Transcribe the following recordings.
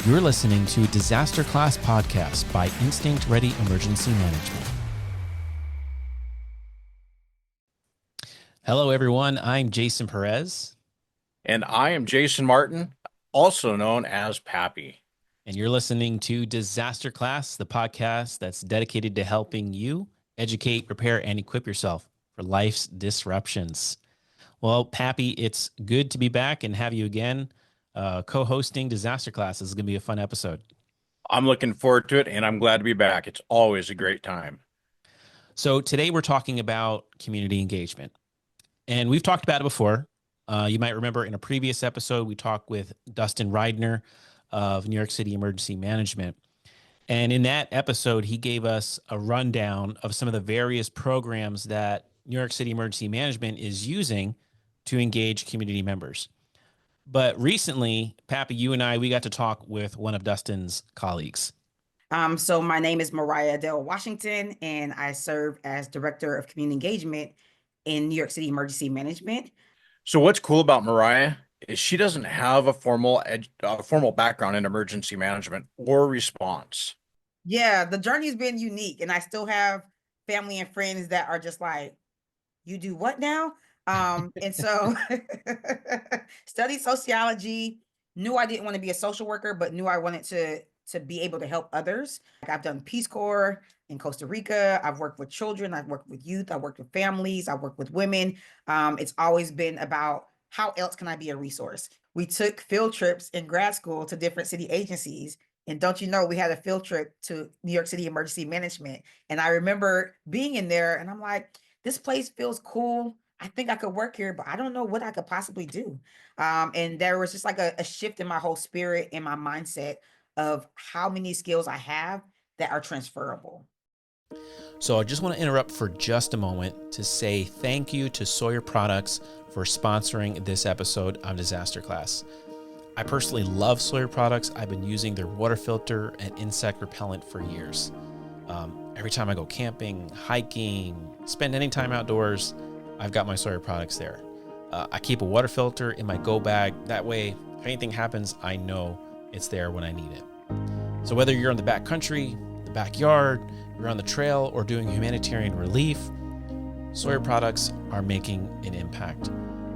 You're listening to Disaster Class Podcast by Instinct Ready Emergency Management. Hello, everyone. I'm Jason Perez. And I am Jason Martin, also known as Pappy. And you're listening to Disaster Class, the podcast that's dedicated to helping you educate, prepare, and equip yourself for life's disruptions. Well, Pappy, it's good to be back and have you again co-hosting Disaster Class. This is going to be a fun episode. I'm looking forward to it, and I'm glad to be back. It's always a great time. So today we're talking about community engagement. And we've talked about it before. You might remember in a previous episode, we talked with Dustin Reidner of New York City Emergency Management. And in that episode, he gave us a rundown of some of the various programs that New York City Emergency Management is using to engage community members. But recently, Pappy, you and we got to talk with one of Dustin's colleagues. So my name is Moriah Washington, and I serve as Director of Community Engagement in New York City Emergency Management. So what's cool about Moriah is she doesn't have a formal background in emergency management or response. Yeah, the journey's been unique, and I still have family and friends that are just like, you do what now? And so studied sociology, knew I didn't want to be a social worker, but knew I wanted to be able to help others. Like I've done Peace Corps in Costa Rica. I've worked with children. I've worked with youth. I've worked with families. I've worked with women. It's always been about how else can I be a resource? We took field trips in grad school to different city agencies. And don't you know, we had a field trip to New York City Emergency Management. And I remember being in there and I'm like, this place feels cool. I think I could work here, but I don't know what I could possibly do. And there was just like a shift in my whole spirit and my mindset of how many skills I have that are transferable. So I just want to interrupt for just a moment to say thank you to Sawyer Products for sponsoring this episode of Disaster Class. I personally love Sawyer Products. I've been using their water filter and insect repellent for years. Every time I go camping, hiking, spend any time outdoors, I've got my Sawyer products there. I keep a water filter in my go bag. That way, if anything happens, I know it's there when I need it. So whether you're in the backcountry, the backyard, you're on the trail, or doing humanitarian relief, Sawyer products are making an impact.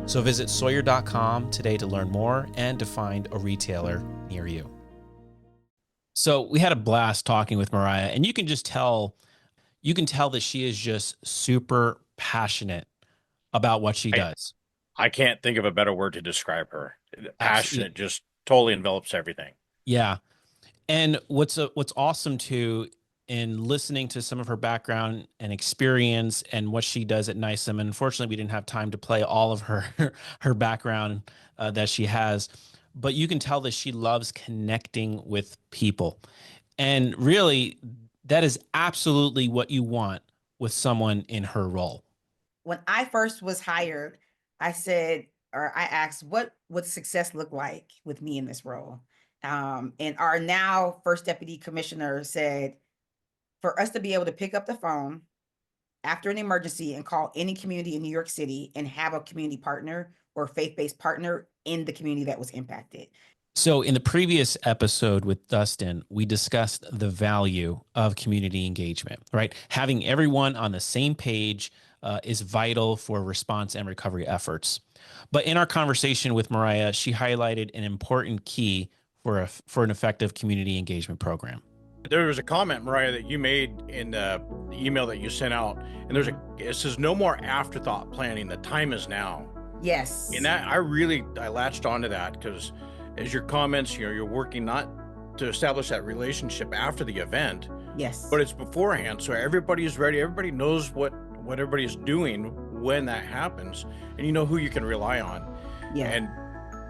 So visit Sawyer.com today to learn more and to find a retailer near you. So we had a blast talking with Moriah, and you can tell that she is just super passionate about what she does. I can't think of a better word to describe her. Passionate just totally envelops everything. Yeah. And what's awesome too, in listening to some of her background and experience and what she does at NYSEM, and unfortunately we didn't have time to play all of her background that she has, but you can tell that she loves connecting with people. And really, that is absolutely what you want with someone in her role. When I first was hired, I asked, what would success look like with me in this role? And our now first deputy commissioner said, for us to be able to pick up the phone after an emergency and call any community in New York City and have a community partner or faith-based partner in the community that was impacted. So in the previous episode with Dustin, we discussed the value of community engagement, right? Having everyone on the same page is vital for response and recovery efforts. But in our conversation with Moriah, she highlighted an important key for an effective community engagement program. There was a comment, Moriah, that you made in the email that you sent out, and it says no more afterthought planning. The time is now. Yes. And that I latched onto that because as your comments, you're working not to establish that relationship after the event. Yes. But it's beforehand. So everybody is ready. Everybody knows what everybody is doing when that happens, and you know who you can rely on. Yeah. And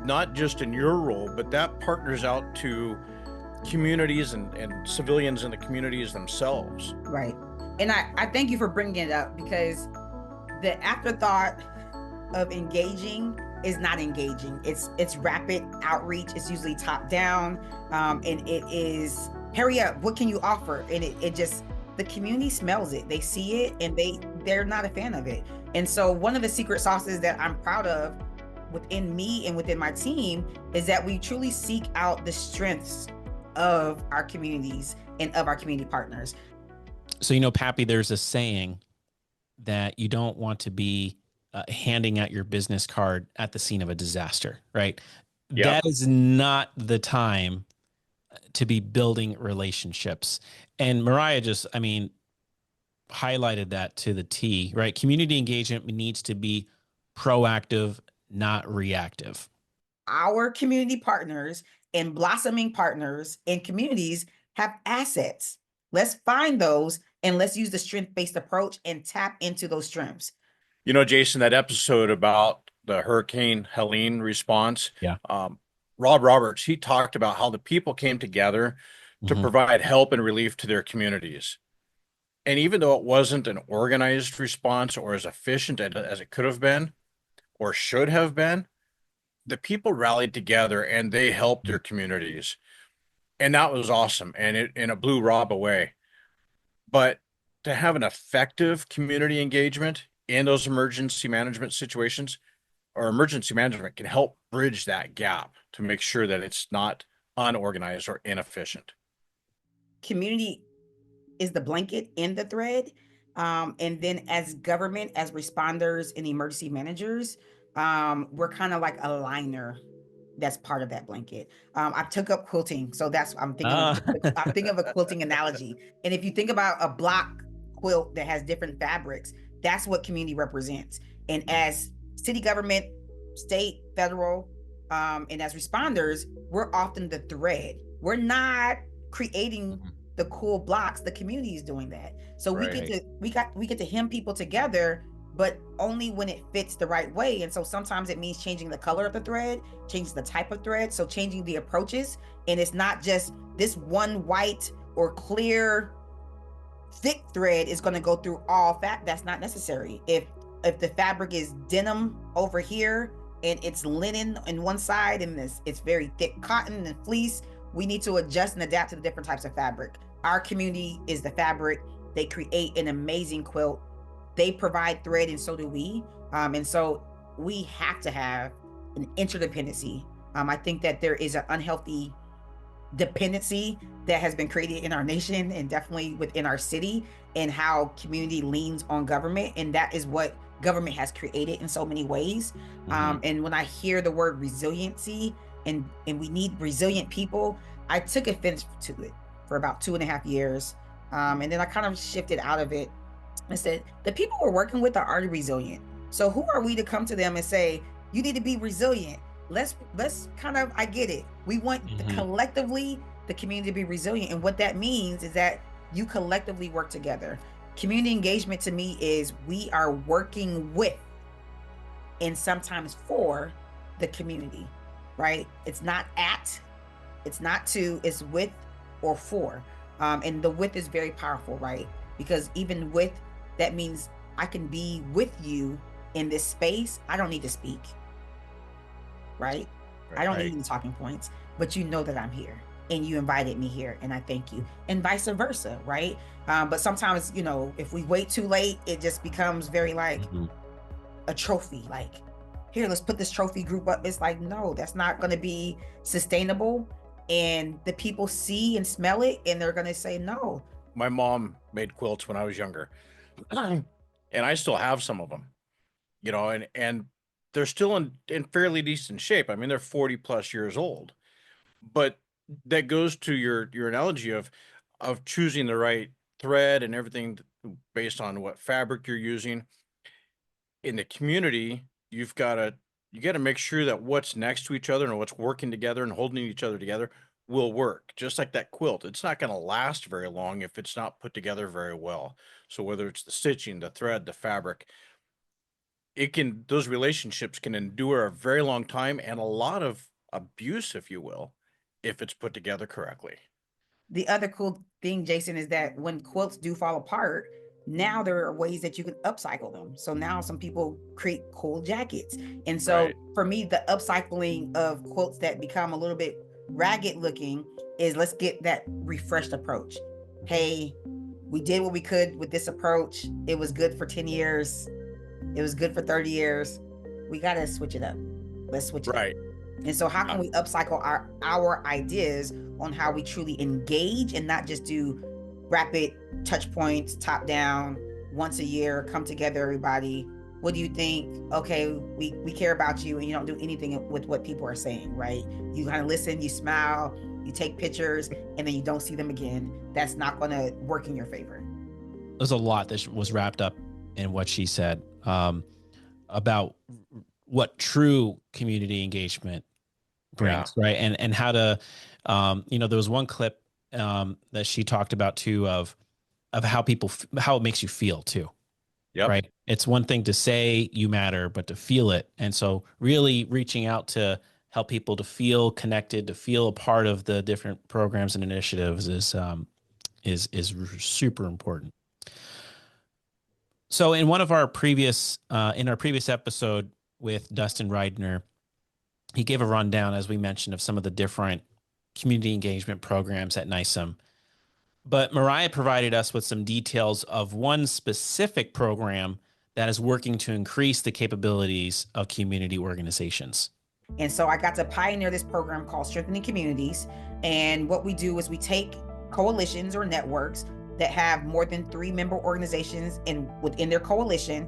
not just in your role, but that partners out to communities and civilians in the communities themselves. Right. And I thank you for bringing it up, because the afterthought of engaging is not engaging. It's rapid outreach. It's usually top down. And it is, hurry up, what can you offer? And it just, the community smells it. They see it and they're not a fan of it. And so one of the secret sauces that I'm proud of within me and within my team is that we truly seek out the strengths of our communities and of our community partners. So, Pappy, there's a saying that you don't want to be handing out your business card at the scene of a disaster, right? Yep. That is not the time to be building relationships. And Moriah just, highlighted that to the T, right? Community engagement needs to be proactive, not reactive. Our community partners and blossoming partners and communities have assets. Let's find those and let's use the strength-based approach and tap into those strengths. Jason, that episode about the Hurricane Helene response, Yeah. Rob Roberts, he talked about how the people came together to provide help and relief to their communities. And even though it wasn't an organized response or as efficient as it could have been or should have been, the people rallied together and they helped their communities. And that was awesome. And it blew Rob away. But to have an effective community engagement in those emergency management situations, or emergency management can help bridge that gap to make sure that it's not unorganized or inefficient. Community is the blanket in the thread. And then as government, as responders and emergency managers, we're kind of like a liner that's part of that blanket. I took up quilting, so that's I'm thinking of a quilting analogy. And if you think about a block quilt that has different fabrics, that's what community represents. And as city government, state, federal, and as responders, we're often the thread. We're not creating the cool blocks. The community is doing that. So we get to hem people together, but only when it fits the right way. And so sometimes it means changing the color of the thread, changing the type of thread, so changing the approaches. And it's not just this one white or clear thick thread is going to go through all that's not necessary. If the fabric is denim over here and it's linen on one side and it's very thick cotton and fleece, we need to adjust and adapt to the different types of fabric. Our community is the fabric. They create an amazing quilt. They provide thread, and so do we. And so we have to have an interdependency. I think that there is an unhealthy dependency that has been created in our nation and definitely within our city, and how community leans on government. And that is what government has created in so many ways. And when I hear the word resiliency and we need resilient people, I took offense to it for about 2.5 years. And then I kind of shifted out of it and said, the people we're working with are already resilient. So who are we to come to them and say, you need to be resilient? Let's kind of, I get it. We want collectively the community to be resilient. And what that means is that you collectively work together. Community engagement to me is we are working with and sometimes for the community, right? It's not at, it's not to, it's with or for. And the with is very powerful, right? Because even with, that means I can be with you in this space. I don't need to speak, right? I don't need any talking points, but you know that I'm here and you invited me here and I thank you, and vice versa, right? But sometimes, if we wait too late, it just becomes very like a trophy, like, here, let's put this trophy group up. It's like, no, that's not going to be sustainable. And the people see and smell it and they're going to say no. My mom made quilts when I was younger and I still have some of them, and they're still in fairly decent shape. I mean, they're 40 plus years old, but that goes to your analogy of choosing the right thread and everything based on what fabric you're using. In the community, you got to make sure that what's next to each other and what's working together and holding each other together will work. Just like that quilt, it's not going to last very long if it's not put together very well. So whether it's the stitching, the thread, the fabric, those relationships can endure a very long time and a lot of abuse, if you will, if it's put together correctly. The other cool thing, Jason, is that when quilts do fall apart, now there are ways that you can upcycle them. So now some people create cool jackets. And so for me, the upcycling of quilts that become a little bit ragged looking is, let's get that refreshed approach. Hey, we did what we could with this approach. It was good for 10 years. It was good for 30 years. We got to switch it up. Let's switch it up. And so how can we upcycle our ideas on how we truly engage and not just do rapid touch points, top down, once a year, come together, everybody. What do you think? Okay, we care about you, and you don't do anything with what people are saying, right? You kind of listen, you smile, you take pictures, and then you don't see them again. That's not going to work in your favor. There's a lot that was wrapped up in what she said about what true community engagement brings, right? And how to, there was one clip that she talked about too of how how it makes you feel too. Yep. Right. It's one thing to say you matter, but to feel it. And so really reaching out to help people to feel connected, to feel a part of the different programs and initiatives is super important. So in one of our previous episode with Dustin Reidner, he gave a rundown, as we mentioned, of some of the different community engagement programs at NYSEM. But Moriah provided us with some details of one specific program that is working to increase the capabilities of community organizations. And so I got to pioneer this program called Strengthening Communities. And what we do is we take coalitions or networks that have more than 3 member organizations within their coalition.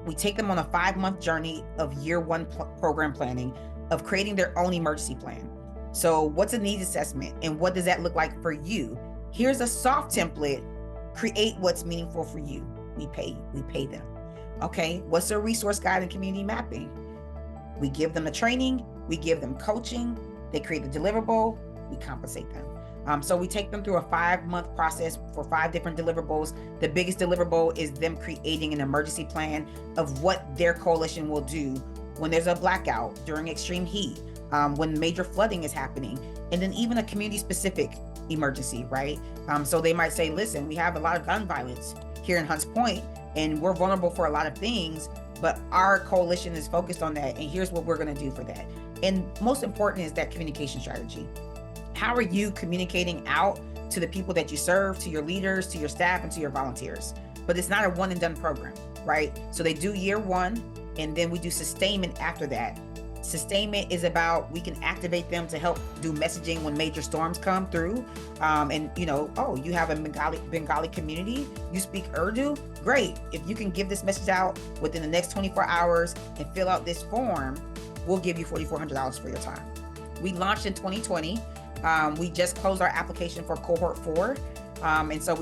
We take them on a 5-month journey of year 1 program planning, of creating their own emergency plan. So what's a needs assessment, and what does that look like for you? Here's a soft template. Create what's meaningful for you. We pay them. Okay, what's a resource guide and community mapping? We give them the training, we give them coaching, they create the deliverable, we compensate them. So we take them through a 5-month process for 5 different deliverables. The biggest deliverable is them creating an emergency plan of what their coalition will do when there's a blackout, during extreme heat, when major flooding is happening, and then even a community-specific emergency, right? So they might say, listen, we have a lot of gun violence here in Hunts Point, and we're vulnerable for a lot of things, but our coalition is focused on that, and here's what we're going to do for that. And most important is that communication strategy. How are you communicating out to the people that you serve, to your leaders, to your staff, and to your volunteers? But it's not a one and done program, right? So they do year 1, and then we do sustainment after that. Sustainment is about, we can activate them to help do messaging when major storms come through. And you have a Bengali community, you speak Urdu, great. If you can give this message out within the next 24 hours and fill out this form, we'll give you $4,400 for your time. We launched in 2020. We just closed our application for cohort 4. And so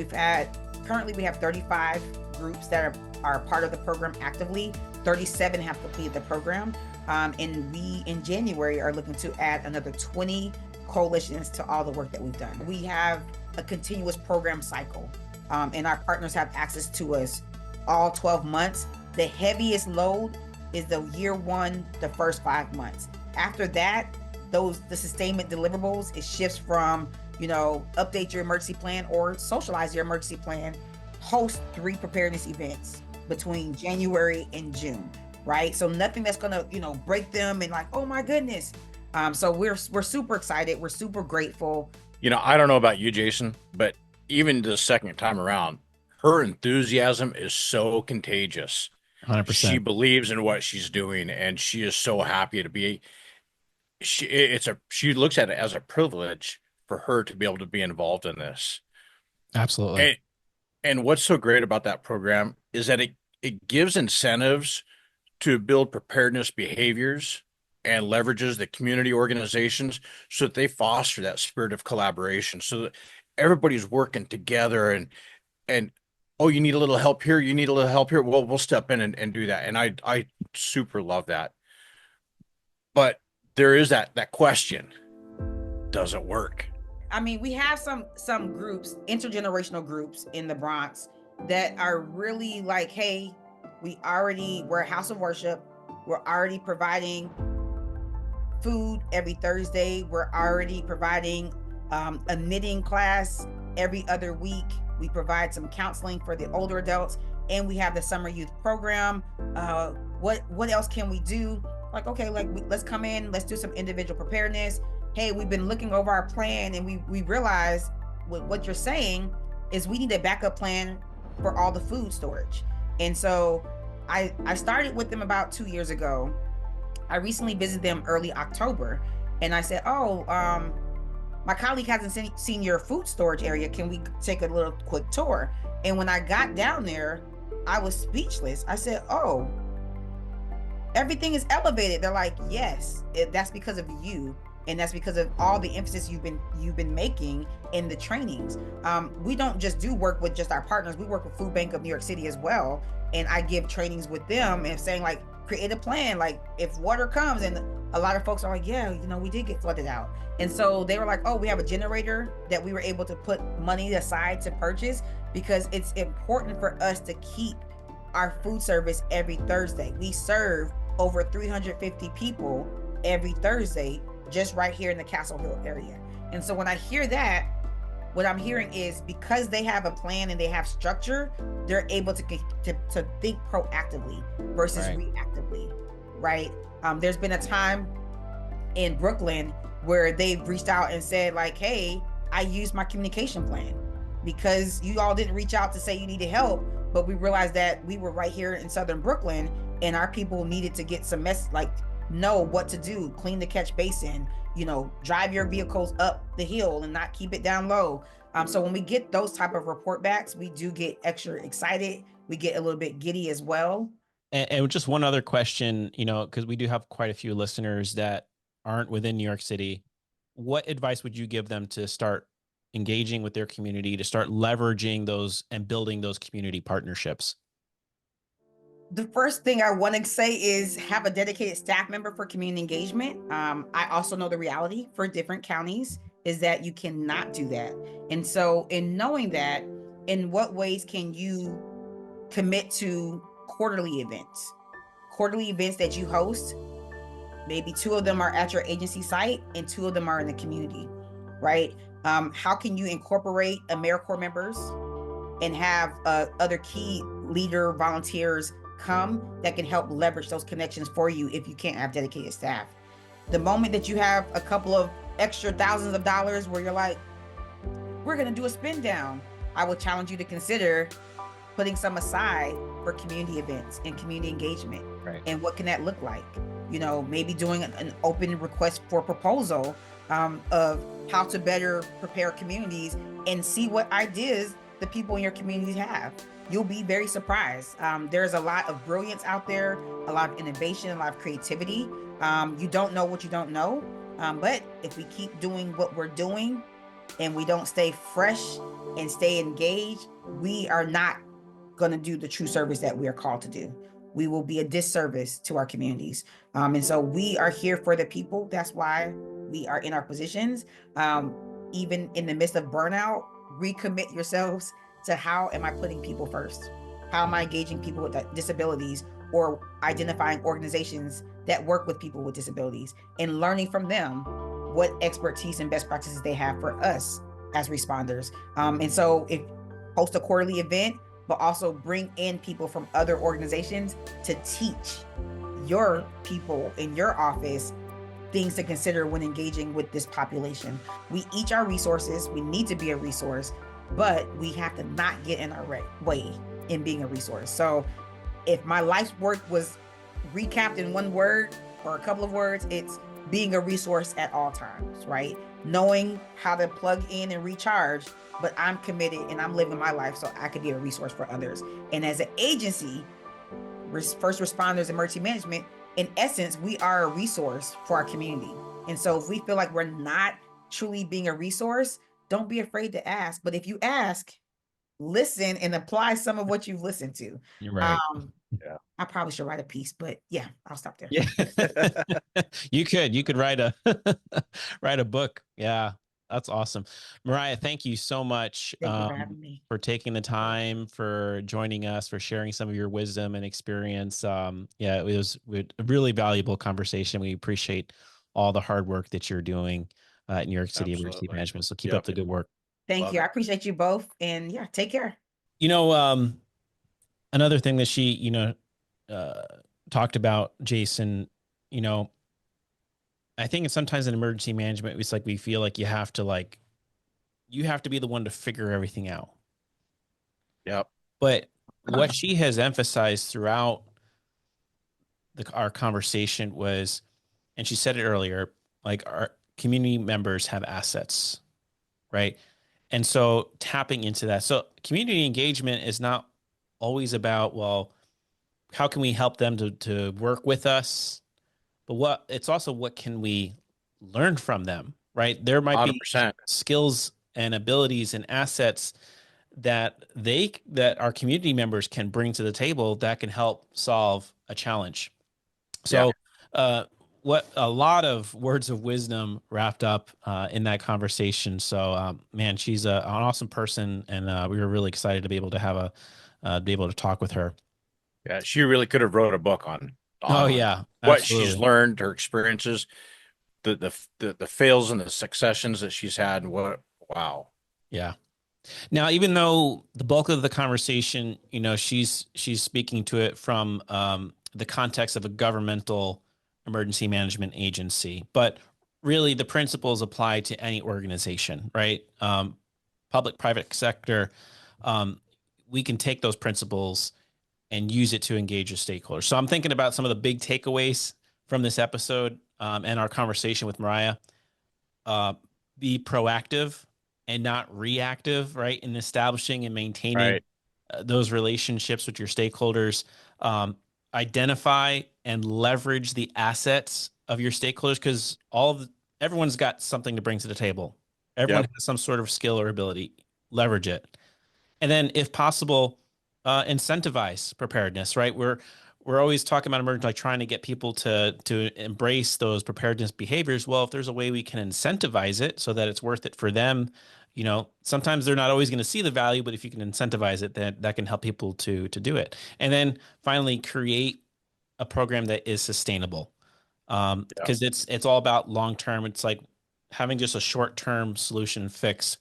currently we have 35 groups that are part of the program actively. 37 have completed the program. And we, in January, are looking to add another 20 coalitions to all the work that we've done. We have a continuous program cycle, and our partners have access to us all 12 months. The heaviest load is the year 1, the first 5 months. After that, the sustainment deliverables, it shifts from, update your emergency plan or socialize your emergency plan, host 3 preparedness events between January and June, right? So nothing that's gonna, break them and like, oh my goodness. So we're super excited. We're super grateful. I don't know about you, Jason, but even the second time around, her enthusiasm is so contagious. 100%. She believes in what she's doing, and she is so happy to be. She looks at it as a privilege for her to be able to be involved in this. Absolutely. And what's so great about that program is that it gives incentives to build preparedness behaviors and leverages the community organizations so that they foster that spirit of collaboration, so that everybody's working together and oh, you need a little help here, you need a little help here, well, we'll step in and do that. And I super love that. But there is that question, does it work? I mean, we have some groups, intergenerational groups in the Bronx that are really like, hey, we're a house of worship. We're already providing food every Thursday. We're already providing a knitting class every other week. We provide some counseling for the older adults, and we have the summer youth program. What else can we do? Like, okay, let's come in, let's do some individual preparedness. Hey, we've been looking over our plan, and we realize what you're saying is we need a backup plan for all the food storage. And so I started with them about 2 years ago. I recently visited them early October, and I said, "Oh, my colleague hasn't seen your food storage area. Can we take a little quick tour?" And when I got down there, I was speechless. I said, "Oh, everything is elevated." They're like, "Yes, that's because of you, and that's because of all the emphasis you've been making in the trainings. We don't just do work with just our partners. We work with Food Bank of New York City as well, and I give trainings with them and saying like, create a plan. Like if water comes, and a lot of folks are like, yeah, we did get flooded out, and so they were like, oh, we have a generator that we were able to put money aside to purchase because it's important for us to keep our food service every Thursday. We serve over 350 people every Thursday, just right here in the Castle Hill area. And so when I hear that, what I'm hearing is because they have a plan and they have structure, they're able to think proactively versus reactively, right? There's been a time in Brooklyn where they've reached out and said like, hey, I used my communication plan because you all didn't reach out to say you needed help, but we realized that we were right here in Southern Brooklyn and our people needed to get some know what to do, clean the catch basin, drive your vehicles up the hill and not keep it down low. So when we get those type of report backs, we do get extra excited. We get a little bit giddy as well. And just one other question, because we do have quite a few listeners that aren't within New York City. What advice would you give them to start engaging with their community, to start leveraging those and building those community partnerships? The first thing I want to say is have a dedicated staff member for community engagement. I also know the reality for different counties is that you cannot do that. And so in knowing that, in what ways can you commit to quarterly events? Quarterly events that you host, maybe 2 of them are at your agency site and 2 of them are in the community, right? How can you incorporate AmeriCorps members and have other key leader volunteers come that can help leverage those connections for you if you can't have dedicated staff? The moment that you have a couple of extra thousands of dollars where you're like, we're going to do a spin down, I would challenge you to consider putting some aside for community events and community engagement. Right. And what can that look like? Maybe doing an open request for proposal of how to better prepare communities and see what ideas the people in your communities have. You'll be very surprised. There's a lot of brilliance out there, a lot of innovation, a lot of creativity. You don't know what you don't know. But if we keep doing what we're doing and we don't stay fresh and stay engaged, we are not going to do the true service that we are called to do. We will be a disservice to our communities. And so we are here for the people. That's why we are in our positions. Even in the midst of burnout, recommit yourselves to how am I putting people first? How am I engaging people with disabilities or identifying organizations that work with people with disabilities and learning from them what expertise and best practices they have for us as responders. And so if host a quarterly event, but also bring in people from other organizations to teach your people in your office things to consider when engaging with this population. We each are resources. We need to be a resource, but we have to not get in our way in being a resource. So if my life's work was recapped in one word or a couple of words, it's being a resource at all times, right? Knowing how to plug in and recharge, but I'm committed and I'm living my life so I can be a resource for others. And as an agency, first responders, emergency management, in essence, we are a resource for our community. And so if we feel like we're not truly being a resource, don't be afraid to ask. But if you ask, listen and apply some of what you've listened to. You're right. Yeah. I probably should write a piece, but yeah, I'll stop there. Yeah. You could write a write a book. Yeah. That's awesome. Moriah, thank you so much Thank you for having me. for taking the time, for joining us, for sharing some of your wisdom and experience. Yeah, it was a really valuable conversation. We appreciate all the hard work that you're doing at New York City Emergency Absolutely. Management. So keep up the good work. Thank Love you. it. I appreciate you both. And yeah, take care. Another thing that she, talked about, Jason, I think it's sometimes in emergency management, it's like we feel like you have to be the one to figure everything out. Yep. But what she has emphasized throughout our conversation was, and she said it earlier, like our community members have assets, right? And so tapping into that. So community engagement is not always about, well, how can we help them to work with us? But it's also what can we learn from them, right? There might be 100%. skills and abilities and assets that our community members can bring to the table that can help solve a challenge. Yeah. So, what a lot of words of wisdom wrapped up in that conversation. So, man, she's an awesome person, and we were really excited to be able to have be able to talk with her. Yeah. She really could have wrote a book on Oh yeah, what she's absolutely. learned, her experiences, the fails and the successions that she's had. And wow. Yeah. Now, even though the bulk of the conversation, she's speaking to it from the context of a governmental emergency management agency, but really the principles apply to any organization, right? Public, private sector. We can take those principles and use it to engage with stakeholders. So I'm thinking about some of the big takeaways from this episode and our conversation with Moriah. Uh, be proactive and not reactive, right? In establishing and maintaining Right. those relationships with your stakeholders. Identify and leverage the assets of your stakeholders because everyone's got something to bring to the table. Everyone Yep. has some sort of skill or ability. Leverage it, and then, if possible, incentivize preparedness. Right? We're always talking about emergency, like trying to get people to embrace those preparedness behaviors. Well, if there's a way we can incentivize it so that it's worth it for them, sometimes they're not always going to see the value, but if you can incentivize it, that can help people to do it. And then finally, create a program that is sustainable. Yep. Because it's all about long term. It's like having just a short term solution fix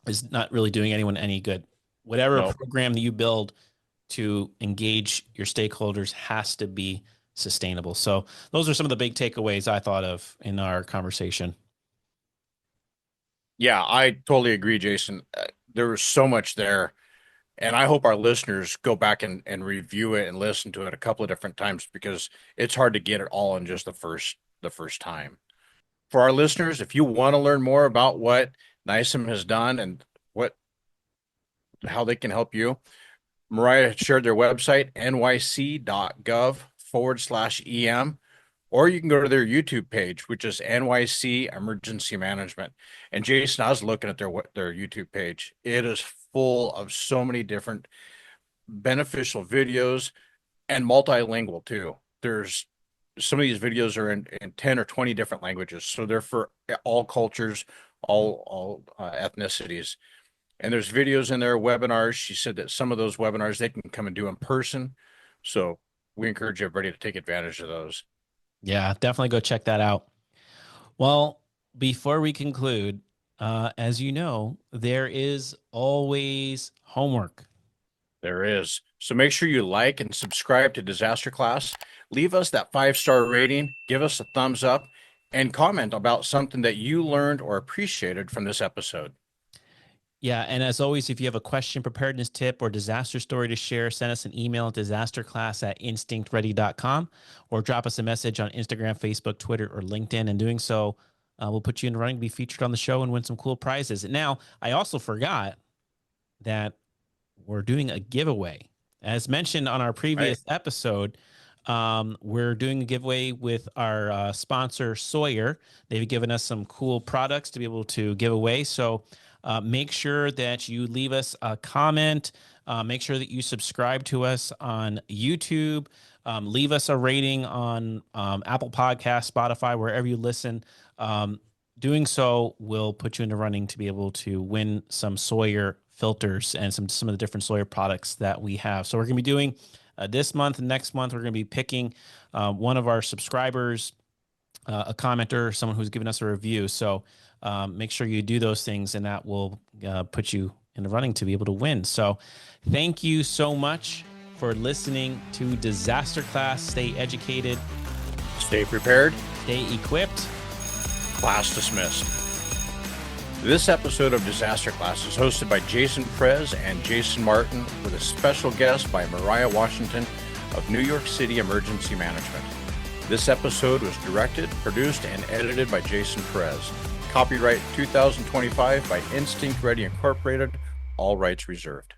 is not really doing anyone any good. Whatever No. program that you build to engage your stakeholders has to be sustainable. So those are some of the big takeaways I thought of in our conversation. Yeah, I totally agree, Jason. There was so much there. And I hope our listeners go back and review it and listen to it a couple of different times because it's hard to get it all in just the first time. For our listeners, if you want to learn more about what NISM has done and how they can help you, Moriah shared their website, nyc.gov/EM, or you can go to their YouTube page, which is NYC Emergency Management. And Jason, I was looking at their YouTube page. It is full of so many different beneficial videos and multilingual too. There's some of these videos are in 10 or 20 different languages. So they're for all cultures, all ethnicities. And there's videos in there, webinars. She said that some of those webinars they can come and do in person. So we encourage everybody to take advantage of those. Yeah, definitely go check that out. Well, before we conclude, as you know, there is always homework. There is. So make sure you like and subscribe to Disaster Class. Leave us that 5-star rating, give us a thumbs up, and comment about something that you learned or appreciated from this episode. Yeah, and as always, if you have a question, preparedness tip, or disaster story to share, send us an email at disasterclass@instinctready.com or drop us a message on Instagram, Facebook, Twitter, or LinkedIn. And doing so, we'll put you in the running to be featured on the show and win some cool prizes. And now, I also forgot that we're doing a giveaway. As mentioned on our previous episode, we're doing a giveaway with our sponsor, Sawyer. They've given us some cool products to be able to give away. So make sure that you leave us a comment. Make sure that you subscribe to us on YouTube. Leave us a rating on Apple Podcasts, Spotify, wherever you listen. Doing so will put you in the running to be able to win some Sawyer filters and some of the different Sawyer products that we have. So we're going to be doing this month and next month. We're going to be picking one of our subscribers, a commenter, someone who's given us a review. So make sure you do those things, and that will put you in the running to be able to win. So thank you so much for listening to Disaster Class. Stay educated. Stay prepared. Stay equipped. Class dismissed. This episode of Disaster Class is hosted by Jason Prez and Jason Martin with a special guest by Moriah Washington of New York City Emergency Management. This episode was directed, produced, and edited by Jason Perez. Copyright 2025 by Instinct Ready Incorporated, all rights reserved.